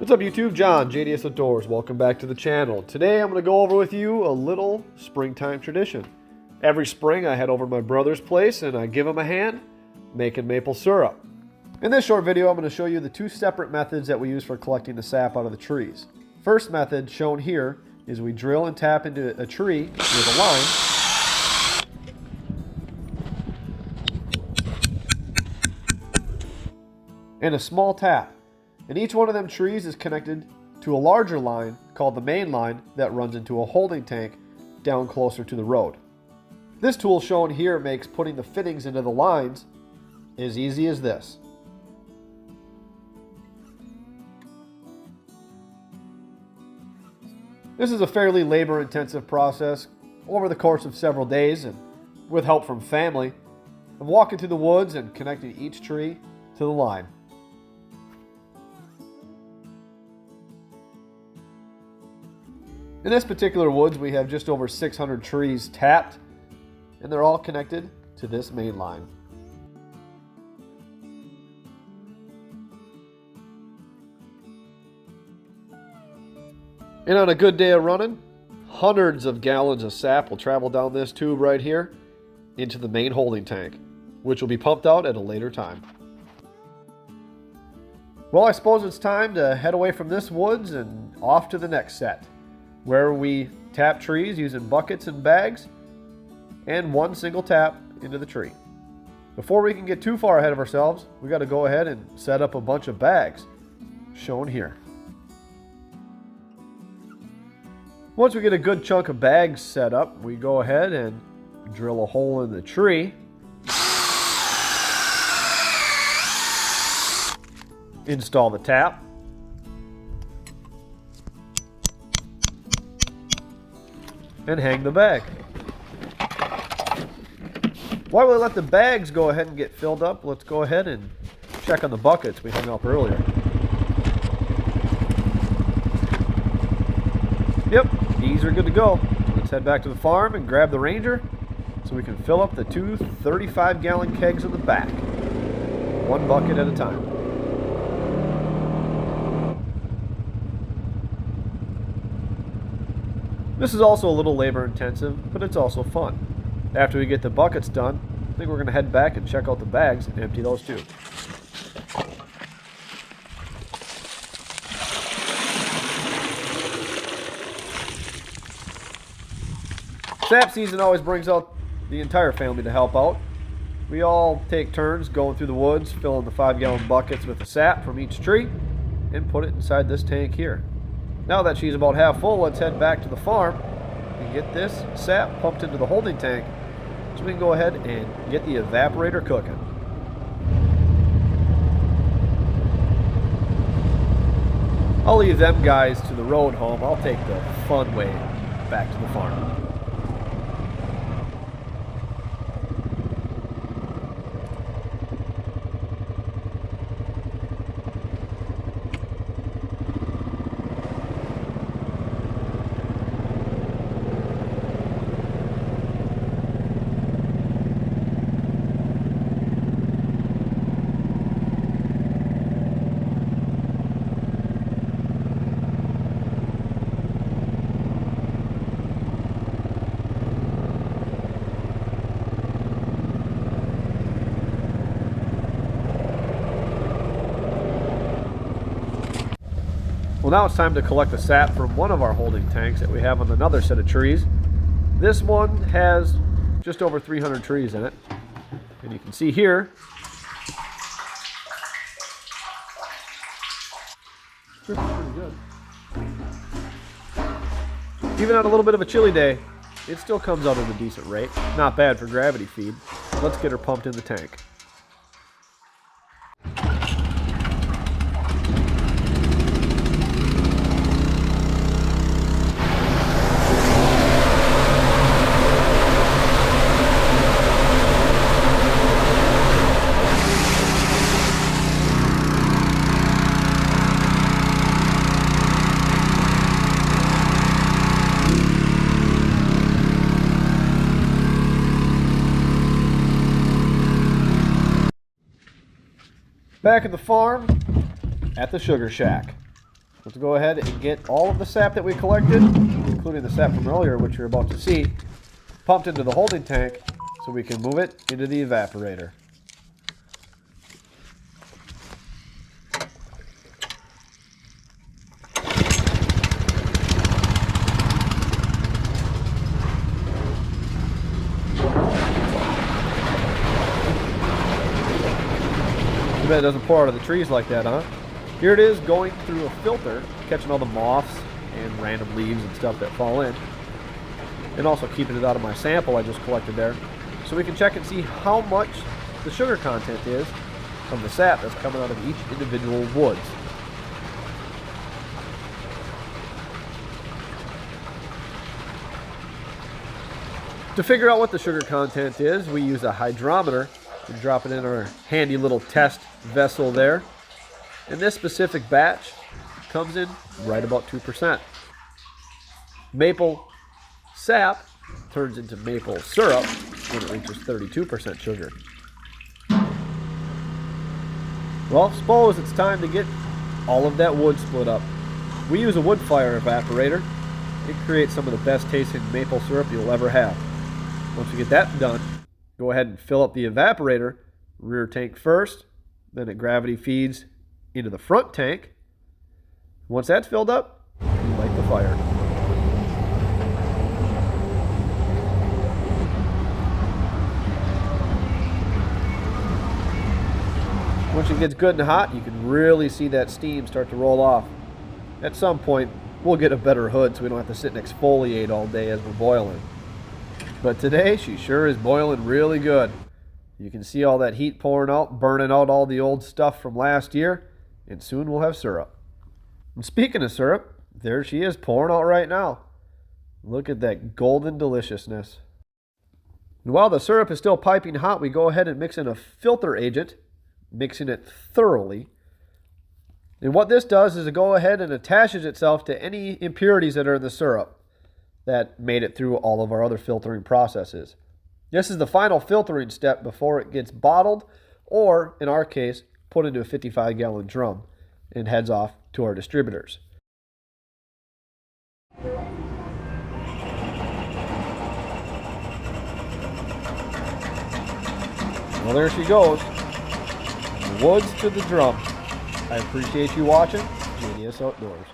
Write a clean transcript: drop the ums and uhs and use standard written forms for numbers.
What's up YouTube? John, JDS Outdoors. Welcome back to the channel. Today I'm going to go over with you a little springtime tradition. Every spring I head over to my brother's place and I give him a hand making maple syrup. In this short video I'm going to show you the two separate methods that we use for collecting the sap out of the trees. First method shown here is we drill and tap into a tree with a line. And a small tap. And each one of them trees is connected to a larger line called the main line that runs into a holding tank down closer to the road. This tool shown here makes putting the fittings into the lines as easy as this. This is a fairly labor-intensive process over the course of several days, and with help from family, I'm walking through the woods and connecting each tree to the line. In this particular woods, we have just over 600 trees tapped, and they're all connected to this main line. And on a good day of running, hundreds of gallons of sap will travel down this tube right here into the main holding tank, which will be pumped out at a later time. Well, I suppose it's time to head away from this woods and off to the next set, where we tap trees using buckets and bags and one single tap into the tree. Before we can get too far ahead of ourselves, we got to go ahead and set up a bunch of bags shown here. Once we get a good chunk of bags set up, we go ahead and drill a hole in the tree. Install the tap. And hang the bag. While we let the bags go ahead and get filled up, let's go ahead and check on the buckets we hung up earlier. Yep, these are good to go. Let's head back to the farm and grab the Ranger so we can fill up the two 35-gallon kegs in the back, one bucket at a time. This is also a little labor intensive, but it's also fun. After we get the buckets done, I think we're going to head back and check out the bags and empty those too. Sap season always brings out the entire family to help out. We all take turns going through the woods, filling the 5-gallon buckets with the sap from each tree, and put it inside this tank here. Now that she's about half full, let's head back to the farm and get this sap pumped into the holding tank so we can go ahead and get the evaporator cooking. I'll leave them guys to the road home. I'll take the fun way back to the farm. Well, now it's time to collect the sap from one of our holding tanks that we have on another set of trees. This one has just over 300 trees in it. And you can see here, pretty good. Even on a little bit of a chilly day, it still comes out at a decent rate. Not bad for gravity feed. Let's get her pumped in the tank. Back at the farm, at the sugar shack. Let's go ahead and get all of the sap that we collected, including the sap from earlier, which you're about to see, pumped into the holding tank so we can move it into the evaporator. Too bad it doesn't pour out of the trees like that, huh? Here it is going through a filter, catching all the moths and random leaves and stuff that fall in. And also keeping it out of my sample I just collected there. So we can check and see how much the sugar content is from the sap that's coming out of each individual woods. To figure out what the sugar content is, we use a hydrometer. We drop it in our handy little test vessel there. And this specific batch comes in right about 2%. Maple sap turns into maple syrup when it reaches 32% sugar. Well, suppose it's time to get all of that wood split up. We use a wood fire evaporator. It creates some of the best tasting maple syrup you'll ever have. Once you get that done, go ahead and fill up the evaporator, rear tank first, then it gravity feeds into the front tank. Once that's filled up, you light the fire. Once it gets good and hot, you can really see that steam start to roll off. At some point, we'll get a better hood so we don't have to sit and exfoliate all day as we're boiling. But today, she sure is boiling really good. You can see all that heat pouring out, burning out all the old stuff from last year, and soon we'll have syrup. And speaking of syrup, there she is pouring out right now. Look at that golden deliciousness. And while the syrup is still piping hot, we go ahead and mix in a filter agent, mixing it thoroughly. And what this does is it go ahead and attaches itself to any impurities that are in the syrup that made it through all of our other filtering processes. This is the final filtering step before it gets bottled, or in our case, put into a 55-gallon drum and heads off to our distributors. Well, there she goes. Woods to the drum. I appreciate you watching JDS Outdoors.